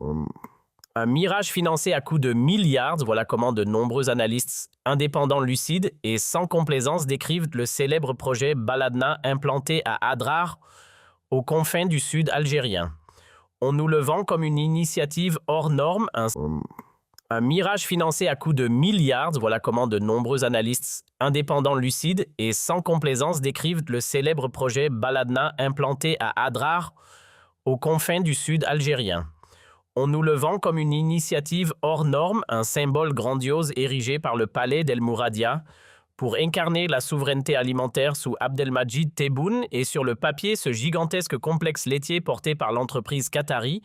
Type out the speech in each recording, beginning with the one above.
Un mirage financé à coût de milliards, voilà comment de nombreux analystes indépendants, lucides et sans complaisance décrivent le célèbre projet Baladna implanté à Adrar, aux confins du sud algérien. On nous le vend comme une initiative hors norme, un mirage financé à coût de milliards, voilà comment de nombreux analystes indépendants, lucides et sans complaisance décrivent le célèbre projet Baladna implanté à Adrar, aux confins du sud algérien. On nous le vend comme une initiative hors norme, un symbole grandiose érigé par le palais d'El Mouradia pour incarner la souveraineté alimentaire sous Abdelmadjid Tebboune, et sur le papier, ce gigantesque complexe laitier porté par l'entreprise qatari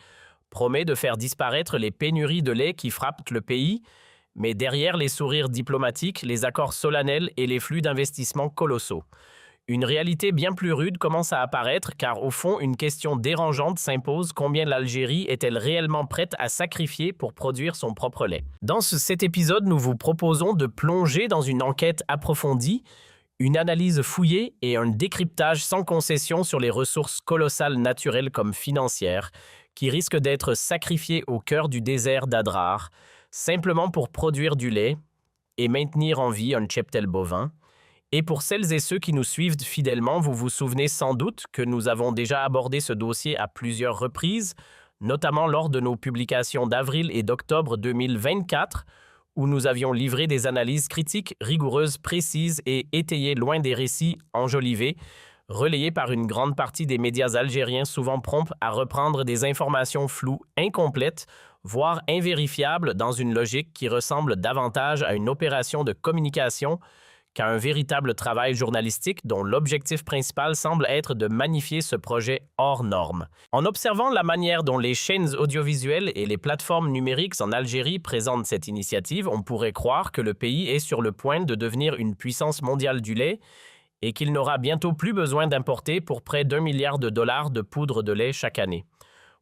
promet de faire disparaître les pénuries de lait qui frappent le pays, mais derrière les sourires diplomatiques, les accords solennels et les flux d'investissements colossaux. Une réalité bien plus rude commence à apparaître, car au fond, une question dérangeante s'impose: combien l'Algérie est-elle réellement prête à sacrifier pour produire son propre lait? Dans cet épisode, nous vous proposons de plonger dans une enquête approfondie, une analyse fouillée et un décryptage sans concession sur les ressources colossales naturelles comme financières, qui risquent d'être sacrifiées au cœur du désert d'Adrar, simplement pour produire du lait et maintenir en vie un cheptel bovin. Et pour celles et ceux qui nous suivent fidèlement, vous vous souvenez sans doute que nous avons déjà abordé ce dossier à plusieurs reprises, notamment lors de nos publications d'avril et d'octobre 2024, où nous avions livré des analyses critiques, rigoureuses, précises et étayées, loin des récits enjolivés, relayés par une grande partie des médias algériens souvent prompts à reprendre des informations floues, incomplètes, voire invérifiables, dans une logique qui ressemble davantage à une opération de communication qu'à un véritable travail journalistique dont l'objectif principal semble être de magnifier ce projet hors norme. En observant la manière dont les chaînes audiovisuelles et les plateformes numériques en Algérie présentent cette initiative, on pourrait croire que le pays est sur le point de devenir une puissance mondiale du lait et qu'il n'aura bientôt plus besoin d'importer pour près d'1 milliard de dollars de poudre de lait chaque année.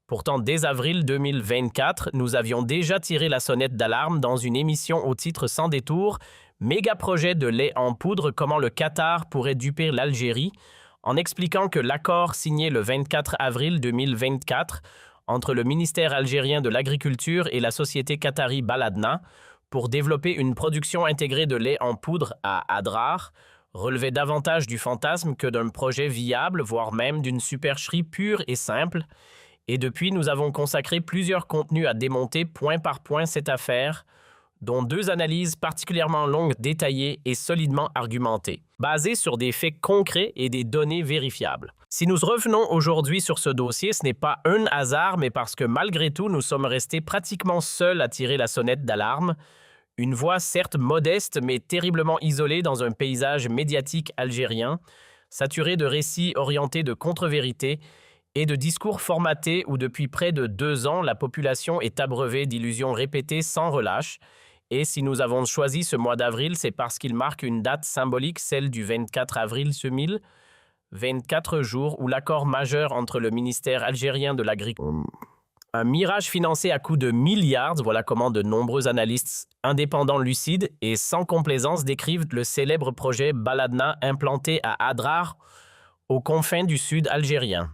Pourtant, dès avril 2024, nous avions déjà tiré la sonnette d'alarme dans une émission au titre sans détour « Méga projet de lait en poudre, comment le Qatar pourrait duper l'Algérie », en expliquant que l'accord signé le 24 avril 2024 entre le ministère algérien de l'Agriculture et la société qatari Baladna pour développer une production intégrée de lait en poudre à Adrar relevait davantage du fantasme que d'un projet viable, voire même d'une supercherie pure et simple. Et depuis, nous avons consacré plusieurs contenus à démonter point par point cette affaire, dont 2 analyses particulièrement longues, détaillées et solidement argumentées, basées sur des faits concrets et des données vérifiables. Si nous revenons aujourd'hui sur ce dossier, ce n'est pas un hasard, mais parce que malgré tout, nous sommes restés pratiquement seuls à tirer la sonnette d'alarme, une voix certes modeste, mais terriblement isolée dans un paysage médiatique algérien, saturé de récits orientés de contre-vérités et de discours formatés où depuis près de 2 ans, la population est abreuvée d'illusions répétées sans relâche. Et si nous avons choisi ce mois d'avril, c'est parce qu'il marque une date symbolique, celle du 24 avril 2000, 24 jours où l'accord majeur entre le ministère algérien de l'Agriculture, un mirage financé à coût de milliards, voilà comment de nombreux analystes indépendants, lucides et sans complaisance décrivent le célèbre projet Baladna implanté à Adrar, aux confins du sud algérien.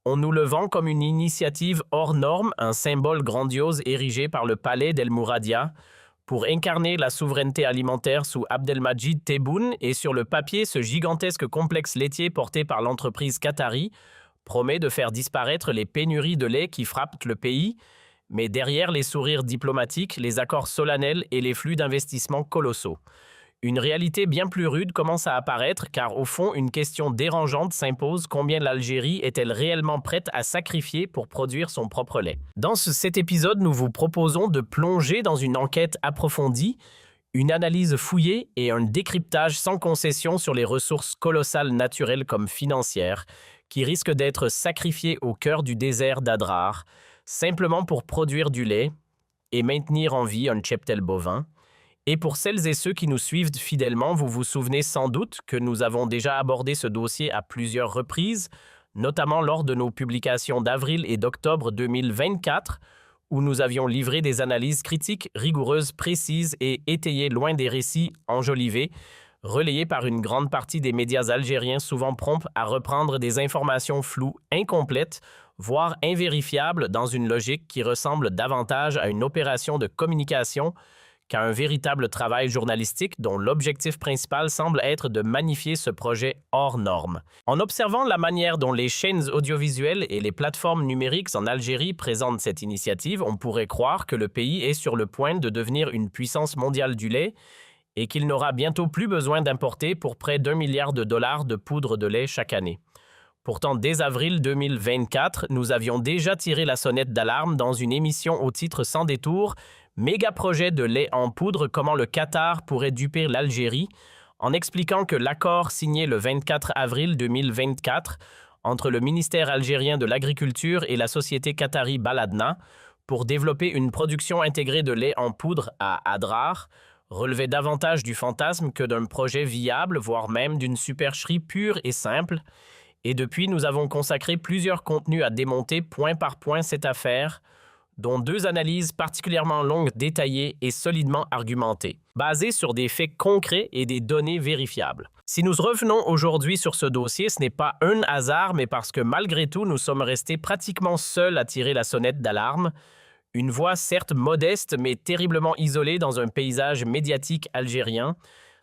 On nous le vend comme une initiative hors norme, un symbole grandiose érigé par le palais d'El Mouradia pour incarner la souveraineté alimentaire sous Abdelmadjid Tebboune, et sur le papier, ce gigantesque complexe laitier porté par l'entreprise qatari promet de faire disparaître les pénuries de lait qui frappent le pays, mais derrière les sourires diplomatiques, les accords solennels et les flux d'investissements colossaux. Une réalité bien plus rude commence à apparaître, car au fond, une question dérangeante s'impose: combien l'Algérie est-elle réellement prête à sacrifier pour produire son propre lait? Dans cet épisode, nous vous proposons de plonger dans une enquête approfondie, une analyse fouillée et un décryptage sans concession sur les ressources colossales naturelles comme financières, qui risquent d'être sacrifiées au cœur du désert d'Adrar, simplement pour produire du lait et maintenir en vie un cheptel bovin. Et pour celles et ceux qui nous suivent fidèlement, vous vous souvenez sans doute que nous avons déjà abordé ce dossier à plusieurs reprises, notamment lors de nos publications d'avril et d'octobre 2024, où nous avions livré des analyses critiques, rigoureuses, précises et étayées, loin des récits enjolivés, relayé par une grande partie des médias algériens souvent prompts à reprendre des informations floues, incomplètes, voire invérifiables dans une logique qui ressemble davantage à une opération de communication qu'à un véritable travail journalistique dont l'objectif principal semble être de magnifier ce projet hors norme. En observant la manière dont les chaînes audiovisuelles et les plateformes numériques en Algérie présentent cette initiative, on pourrait croire que le pays est sur le point de devenir une puissance mondiale du lait et qu'il n'aura bientôt plus besoin d'importer pour près d'1 milliard de dollars de poudre de lait chaque année. Pourtant, dès avril 2024, nous avions déjà tiré la sonnette d'alarme dans une émission au titre sans détour « Méga projet de lait en poudre, comment le Qatar pourrait duper l'Algérie », en expliquant que l'accord signé le 24 avril 2024 entre le ministère algérien de l'Agriculture et la société qatari Baladna pour développer une production intégrée de lait en poudre à Adrar relevait davantage du fantasme que d'un projet viable, voire même d'une supercherie pure et simple. Et depuis, nous avons consacré plusieurs contenus à démonter point par point cette affaire, dont 2 analyses particulièrement longues, détaillées et solidement argumentées, basées sur des faits concrets et des données vérifiables. Si nous revenons aujourd'hui sur ce dossier, ce n'est pas un hasard, mais parce que malgré tout, nous sommes restés pratiquement seuls à tirer la sonnette d'alarme, une voix certes modeste, mais terriblement isolée dans un paysage médiatique algérien,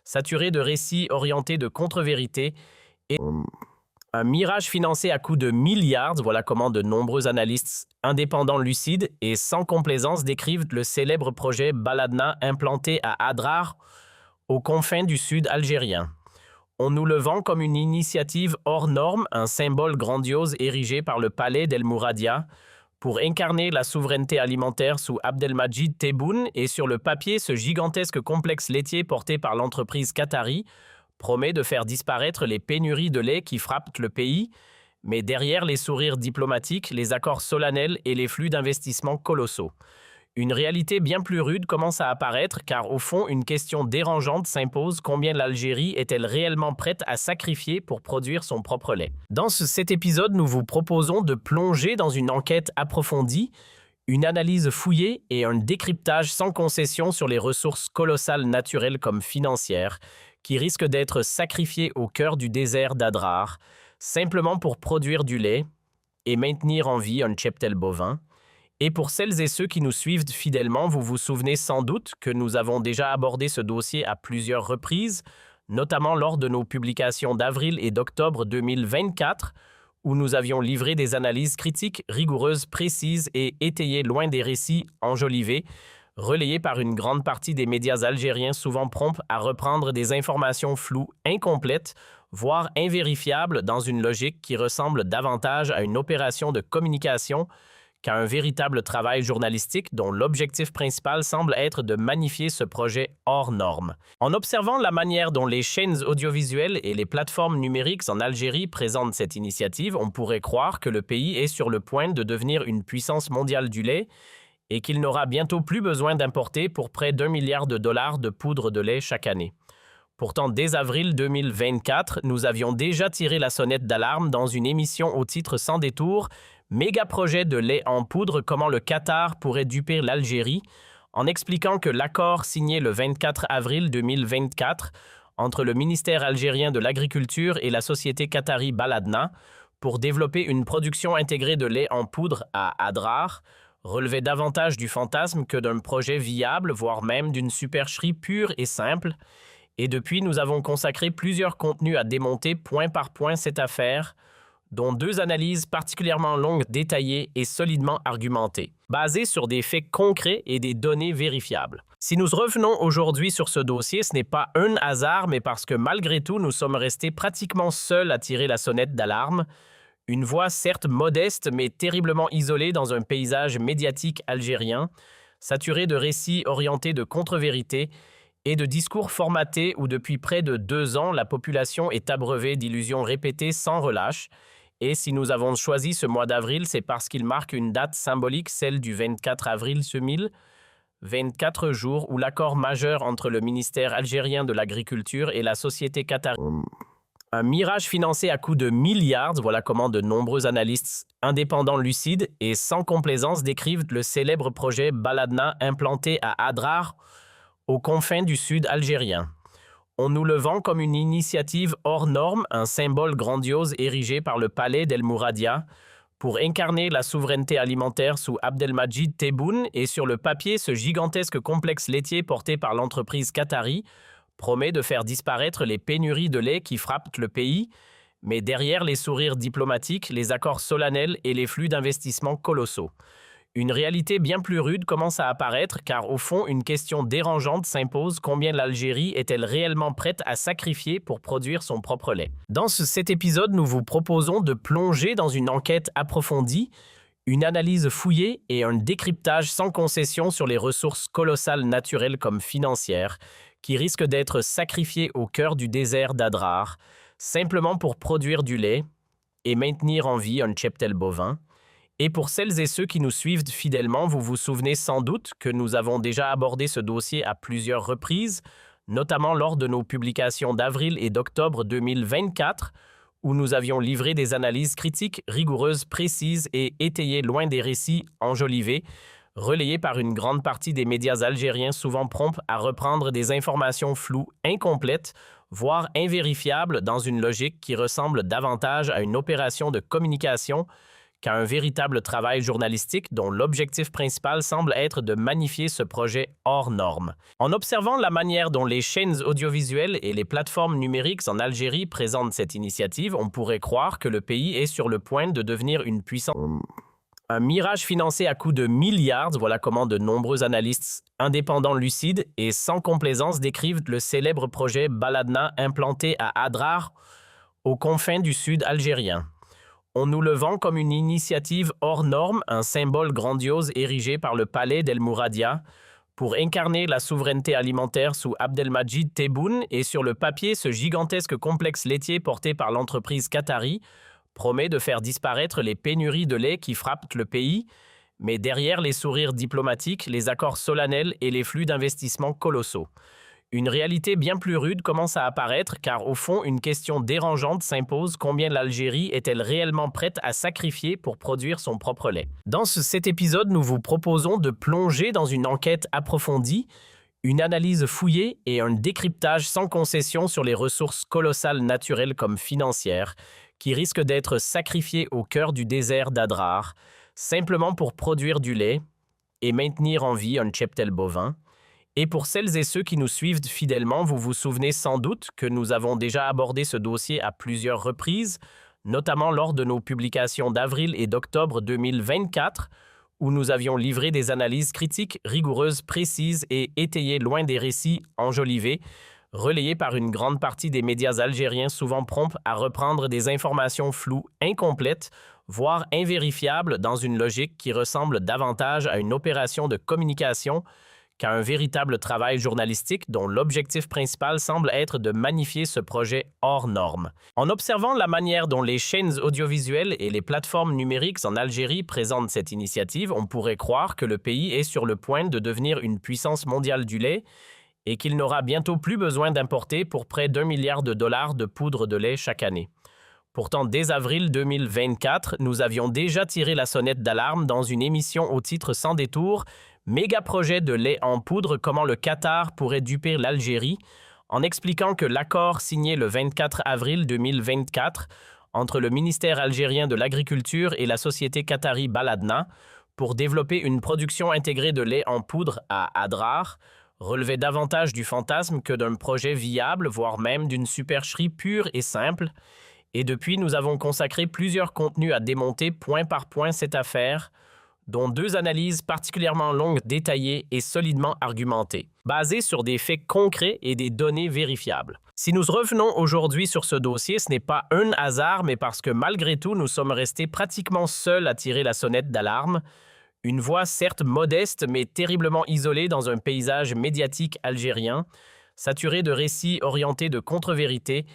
saturé de récits orientés de contre-vérités et un mirage financé à coups de milliards, voilà comment de nombreux analystes indépendants lucides et sans complaisance décrivent le célèbre projet Baladna implanté à Adrar, aux confins du sud algérien. On nous le vend comme une initiative hors norme, un symbole grandiose érigé par le palais d'El Mouradia pour incarner la souveraineté alimentaire sous Abdelmadjid Tebboune, et sur le papier, ce gigantesque complexe laitier porté par l'entreprise qatari promet de faire disparaître les pénuries de lait qui frappent le pays, mais derrière les sourires diplomatiques, les accords solennels et les flux d'investissements colossaux. Une réalité bien plus rude commence à apparaître car au fond, une question dérangeante s'impose: combien l'Algérie est-elle réellement prête à sacrifier pour produire son propre lait? Dans cet épisode, nous vous proposons de plonger dans une enquête approfondie, une analyse fouillée et un décryptage sans concession sur les ressources colossales naturelles comme financières qui risquent d'être sacrifiées au cœur du désert d'Adrar, simplement pour produire du lait et maintenir en vie un cheptel bovin. Et pour celles et ceux qui nous suivent fidèlement, vous vous souvenez sans doute que nous avons déjà abordé ce dossier à plusieurs reprises, notamment lors de nos publications d'avril et d'octobre 2024, où nous avions livré des analyses critiques, rigoureuses, précises et étayées loin des récits enjolivés, relayés par une grande partie des médias algériens souvent prompts à reprendre des informations floues, incomplètes, voire invérifiables dans une logique qui ressemble davantage à une opération de communication qu'à un véritable travail journalistique dont l'objectif principal semble être de magnifier ce projet hors norme. En observant la manière dont les chaînes audiovisuelles et les plateformes numériques en Algérie présentent cette initiative, on pourrait croire que le pays est sur le point de devenir une puissance mondiale du lait et qu'il n'aura bientôt plus besoin d'importer pour près d'1 milliard de dollars de poudre de lait chaque année. Pourtant, dès avril 2024, nous avions déjà tiré la sonnette d'alarme dans une émission au titre sans détour « Méga projet de lait en poudre, comment le Qatar pourrait duper l'Algérie », en expliquant que l'accord signé le 24 avril 2024 entre le ministère algérien de l'Agriculture et la société qatari Baladna pour développer une production intégrée de lait en poudre à Adrar relevait davantage du fantasme que d'un projet viable, voire même d'une supercherie pure et simple. Et depuis, nous avons consacré plusieurs contenus à démonter point par point cette affaire, dont 2 analyses particulièrement longues, détaillées et solidement argumentées, basées sur des faits concrets et des données vérifiables. Si nous revenons aujourd'hui sur ce dossier, ce n'est pas un hasard, mais parce que malgré tout, nous sommes restés pratiquement seuls à tirer la sonnette d'alarme, une voix certes modeste, mais terriblement isolée dans un paysage médiatique algérien, saturé de récits orientés de contre-vérités et de discours formatés où depuis près de 2 ans, la population est abreuvée d'illusions répétées sans relâche. Et si nous avons choisi ce mois d'avril, c'est parce qu'il marque une date symbolique, celle du 24 avril 2024 jours où l'accord majeur entre le ministère algérien de l'Agriculture et la société qatari. Un mirage financé à coups de milliards, voilà comment de nombreux analystes indépendants lucides et sans complaisance décrivent le célèbre projet Baladna implanté à Adrar, aux confins du sud algérien. On nous le vend comme une initiative hors norme, un symbole grandiose érigé par le palais d'El Mouradia pour incarner la souveraineté alimentaire sous Abdelmajid Tebboune, et sur le papier, ce gigantesque complexe laitier porté par l'entreprise qatari promet de faire disparaître les pénuries de lait qui frappent le pays, mais derrière les sourires diplomatiques, les accords solennels et les flux d'investissements colossaux. Une réalité bien plus rude commence à apparaître car au fond, une question dérangeante s'impose: combien l'Algérie est-elle réellement prête à sacrifier pour produire son propre lait? Dans cet épisode, nous vous proposons de plonger dans une enquête approfondie, une analyse fouillée et un décryptage sans concession sur les ressources colossales naturelles comme financières qui risquent d'être sacrifiées au cœur du désert d'Adrar, simplement pour produire du lait et maintenir en vie un cheptel bovin. Et pour celles et ceux qui nous suivent fidèlement, vous vous souvenez sans doute que nous avons déjà abordé ce dossier à plusieurs reprises, notamment lors de nos publications d'avril et d'octobre 2024, où nous avions livré des analyses critiques, rigoureuses, précises et étayées loin des récits enjolivés, relayés par une grande partie des médias algériens souvent prompts à reprendre des informations floues, incomplètes, voire invérifiables dans une logique qui ressemble davantage à une opération de communication qu'à un véritable travail journalistique dont l'objectif principal semble être de magnifier ce projet hors norme. En observant la manière dont les chaînes audiovisuelles et les plateformes numériques en Algérie présentent cette initiative, on pourrait croire que le pays est sur le point de devenir une puissance. Un mirage financé à coups de milliards, voilà comment de nombreux analystes indépendants, lucides et sans complaisance décrivent le célèbre projet Baladna implanté à Adrar, aux confins du sud algérien. On nous le vend comme une initiative hors norme, un symbole grandiose érigé par le palais d'El Mouradia pour incarner la souveraineté alimentaire sous Abdelmajid Tebboune, et sur le papier, ce gigantesque complexe laitier porté par l'entreprise qatari promet de faire disparaître les pénuries de lait qui frappent le pays, mais derrière les sourires diplomatiques, les accords solennels et les flux d'investissements colossaux. Une réalité bien plus rude commence à apparaître car au fond, une question dérangeante s'impose: combien l'Algérie est-elle réellement prête à sacrifier pour produire son propre lait? Dans cet épisode, nous vous proposons de plonger dans une enquête approfondie, une analyse fouillée et un décryptage sans concession sur les ressources colossales naturelles comme financières qui risquent d'être sacrifiées au cœur du désert d'Adrar, simplement pour produire du lait et maintenir en vie un cheptel bovin. Et pour celles et ceux qui nous suivent fidèlement, vous vous souvenez sans doute que nous avons déjà abordé ce dossier à plusieurs reprises, notamment lors de nos publications d'avril et d'octobre 2024, où nous avions livré des analyses critiques, rigoureuses, précises et étayées loin des récits enjolivés, relayés par une grande partie des médias algériens souvent prompts à reprendre des informations floues, incomplètes, voire invérifiables dans une logique qui ressemble davantage à une opération de communication qu'à un véritable travail journalistique dont l'objectif principal semble être de magnifier ce projet hors norme. En observant la manière dont les chaînes audiovisuelles et les plateformes numériques en Algérie présentent cette initiative, on pourrait croire que le pays est sur le point de devenir une puissance mondiale du lait et qu'il n'aura bientôt plus besoin d'importer pour près d'1 milliard de dollars de poudre de lait chaque année. Pourtant, dès avril 2024, nous avions déjà tiré la sonnette d'alarme dans une émission au titre sans détour « Méga projet de lait en poudre, comment le Qatar pourrait duper l'Algérie », en expliquant que l'accord signé le 24 avril 2024 entre le ministère algérien de l'Agriculture et la société qatari Baladna pour développer une production intégrée de lait en poudre à Adrar relevait davantage du fantasme que d'un projet viable, voire même d'une supercherie pure et simple. Et depuis, nous avons consacré plusieurs contenus à démonter point par point cette affaire, dont 2 analyses particulièrement longues, détaillées et solidement argumentées, basées sur des faits concrets et des données vérifiables. Si nous revenons aujourd'hui sur ce dossier, ce n'est pas un hasard, mais parce que malgré tout, nous sommes restés pratiquement seuls à tirer la sonnette d'alarme, une voix certes modeste, mais terriblement isolée dans un paysage médiatique algérien, saturé de récits orientés de contre-vérité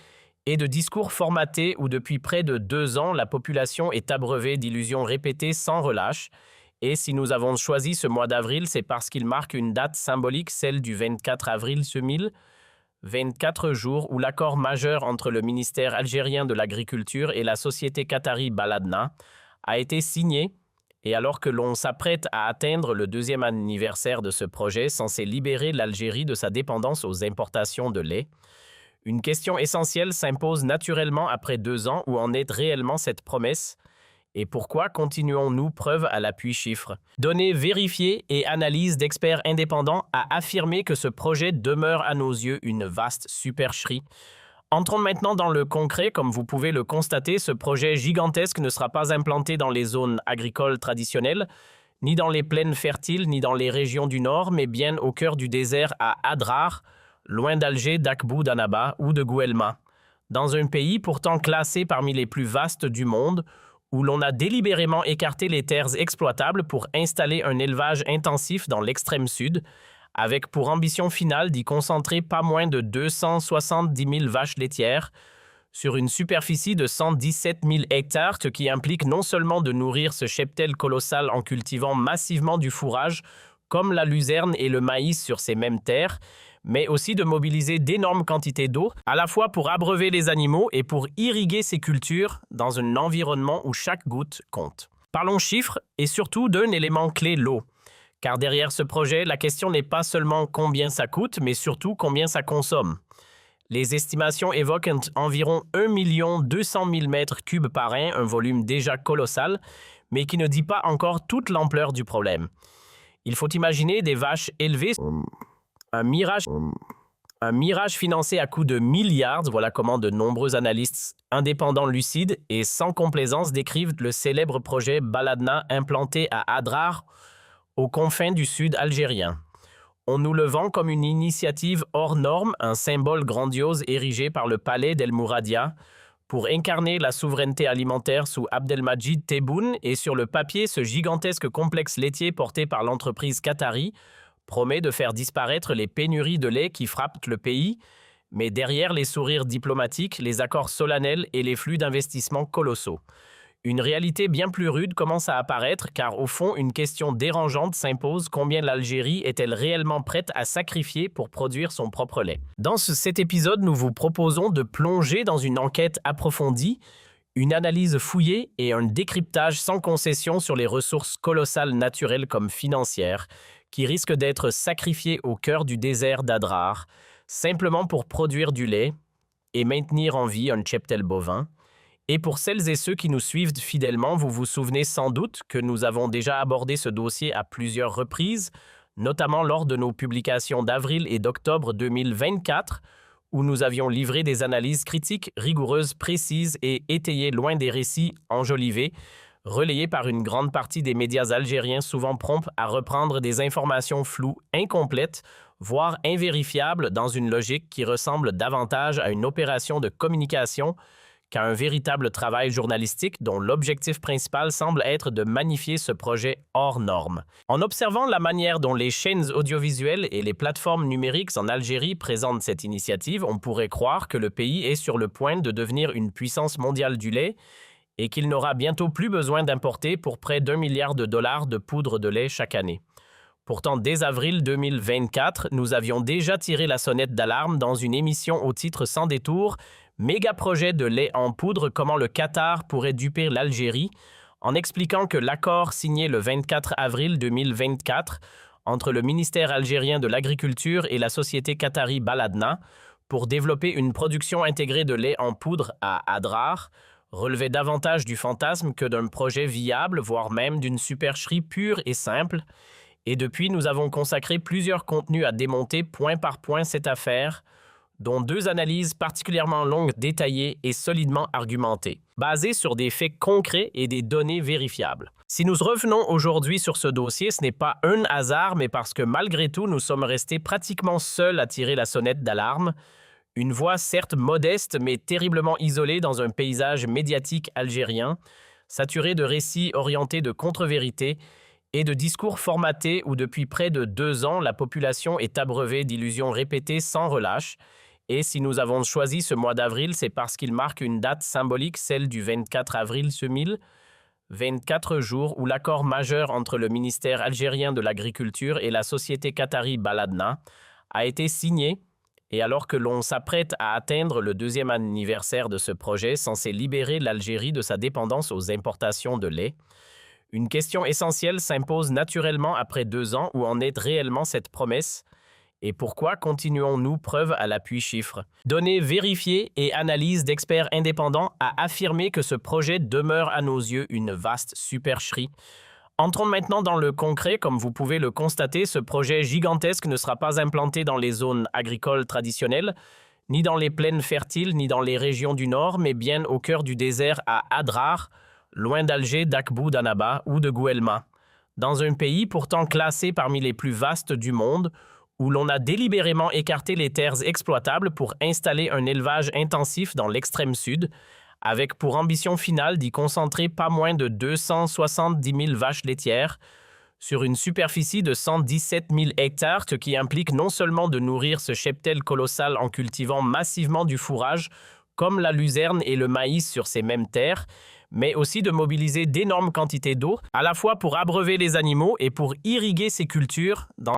et de discours formatés où depuis près de 2 ans, la population est abreuvée d'illusions répétées sans relâche. Et si nous avons choisi ce mois d'avril, c'est parce qu'il marque une date symbolique, celle du 24 avril 2024 jours où l'accord majeur entre le ministère algérien de l'Agriculture et la société qatari Baladna a été signé. Et alors que l'on s'apprête à atteindre le 2e anniversaire de ce projet censé libérer l'Algérie de sa dépendance aux importations de lait, Une question essentielle s'impose naturellement après 2 ans. Où en est réellement cette promesse? Et pourquoi continuons-nous, preuve à l'appui chiffres? Données vérifiées et analyses d'experts indépendants a affirmé que ce projet demeure à nos yeux une vaste supercherie. Entrons maintenant dans le concret. Comme vous pouvez le constater, ce projet gigantesque ne sera pas implanté dans les zones agricoles traditionnelles, ni dans les plaines fertiles, ni dans les régions du nord, mais bien au cœur du désert à Adrar, loin d'Alger, d'Akbou, d'Annaba ou de Guelma, dans un pays pourtant classé parmi les plus vastes du monde, où l'on a délibérément écarté les terres exploitables pour installer un élevage intensif dans l'extrême sud, avec pour ambition finale d'y concentrer pas moins de 270 000 vaches laitières sur une superficie de 117 000 hectares, ce qui implique non seulement de nourrir ce cheptel colossal en cultivant massivement du fourrage, comme la luzerne et le maïs sur ces mêmes terres, mais aussi de mobiliser d'énormes quantités d'eau, à la fois pour abreuver les animaux et pour irriguer ces cultures dans un environnement où chaque goutte compte. Parlons chiffres et surtout d'un élément clé, l'eau. Car derrière ce projet, la question n'est pas seulement combien ça coûte, mais surtout combien ça consomme. Les estimations évoquent environ 1 200 000 mètres cubes par an, un volume déjà colossal, mais qui ne dit pas encore toute l'ampleur du problème. Il faut imaginer des vaches élevées, un mirage financé à coups de milliards. Voilà comment de nombreux analystes indépendants, lucides et sans complaisance décrivent le célèbre projet Baladna implanté à Adrar, aux confins du sud algérien. On nous le vend comme une initiative hors norme, un symbole grandiose érigé par le palais d'El Mouradia pour incarner la souveraineté alimentaire sous Abdelmadjid Tebboune, et sur le papier, ce gigantesque complexe laitier porté par l'entreprise qatari promet de faire disparaître les pénuries de lait qui frappent le pays, mais derrière les sourires diplomatiques, les accords solennels et les flux d'investissements colossaux. Une réalité bien plus rude commence à apparaître, car au fond, une question dérangeante s'impose: combien l'Algérie est-elle réellement prête à sacrifier pour produire son propre lait? Dans cet épisode, nous vous proposons de plonger dans une enquête approfondie, une analyse fouillée et un décryptage sans concession sur les ressources colossales naturelles comme financières, qui risquent d'être sacrifiées au cœur du désert d'Adrar, simplement pour produire du lait et maintenir en vie un cheptel bovin. Et pour celles et ceux qui nous suivent fidèlement, vous vous souvenez sans doute que nous avons déjà abordé ce dossier à plusieurs reprises, notamment lors de nos publications d'avril et d'octobre 2024, où nous avions livré des analyses critiques, rigoureuses, précises et étayées, loin des récits enjolivés, relayés par une grande partie des médias algériens souvent prompts à reprendre des informations floues, incomplètes, voire invérifiables, dans une logique qui ressemble davantage à une opération de communication qu'à un véritable travail journalistique dont l'objectif principal semble être de magnifier ce projet hors norme. En observant la manière dont les chaînes audiovisuelles et les plateformes numériques en Algérie présentent cette initiative, on pourrait croire que le pays est sur le point de devenir une puissance mondiale du lait et qu'il n'aura bientôt plus besoin d'importer pour près d'1 milliard de dollars de poudre de lait chaque année. Pourtant, dès avril 2024, nous avions déjà tiré la sonnette d'alarme dans une émission au titre sans détour « Méga projet de lait en poudre, comment le Qatar pourrait duper l'Algérie », en expliquant que l'accord signé le 24 avril 2024 entre le ministère algérien de l'Agriculture et la société qatari Baladna pour développer une production intégrée de lait en poudre à Adrar relevait davantage du fantasme que d'un projet viable, voire même d'une supercherie pure et simple. Et depuis, nous avons consacré plusieurs contenus à démonter point par point cette affaire, dont 2 analyses particulièrement longues, détaillées et solidement argumentées, basées sur des faits concrets et des données vérifiables. Si nous revenons aujourd'hui sur ce dossier, ce n'est pas un hasard, mais parce que malgré tout, nous sommes restés pratiquement seuls à tirer la sonnette d'alarme, une voix certes modeste, mais terriblement isolée dans un paysage médiatique algérien, saturé de récits orientés de contre-vérités et de discours formatés où depuis près de 2 ans, la population est abreuvée d'illusions répétées sans relâche. Et si nous avons choisi ce mois d'avril, c'est parce qu'il marque une date symbolique, celle du 24 avril 2024 jours où l'accord majeur entre le ministère algérien de l'Agriculture et la société qatari Baladna a été signé, et alors que l'on s'apprête à atteindre le 2e anniversaire de ce projet censé libérer l'Algérie de sa dépendance aux importations de lait, une question essentielle s'impose naturellement après 2 ans: où en est réellement cette promesse? Et pourquoi continuons-nous preuve à l'appui chiffres? Données vérifiées et analyses d'experts indépendants a affirmé que ce projet demeure à nos yeux une vaste supercherie. Entrons maintenant dans le concret. Comme vous pouvez le constater, ce projet gigantesque ne sera pas implanté dans les zones agricoles traditionnelles, ni dans les plaines fertiles, ni dans les régions du nord, mais bien au cœur du désert à Adrar, loin d'Alger, d'Akbou, d'Annaba ou de Guelma. Dans un pays pourtant classé parmi les plus vastes du monde, où l'on a délibérément écarté les terres exploitables pour installer un élevage intensif dans l'extrême sud, avec pour ambition finale d'y concentrer pas moins de 270 000 vaches laitières sur une superficie de 117 000 hectares, ce qui implique non seulement de nourrir ce cheptel colossal en cultivant massivement du fourrage, comme la luzerne et le maïs sur ces mêmes terres, mais aussi de mobiliser d'énormes quantités d'eau, à la fois pour abreuver les animaux et pour irriguer ces cultures dans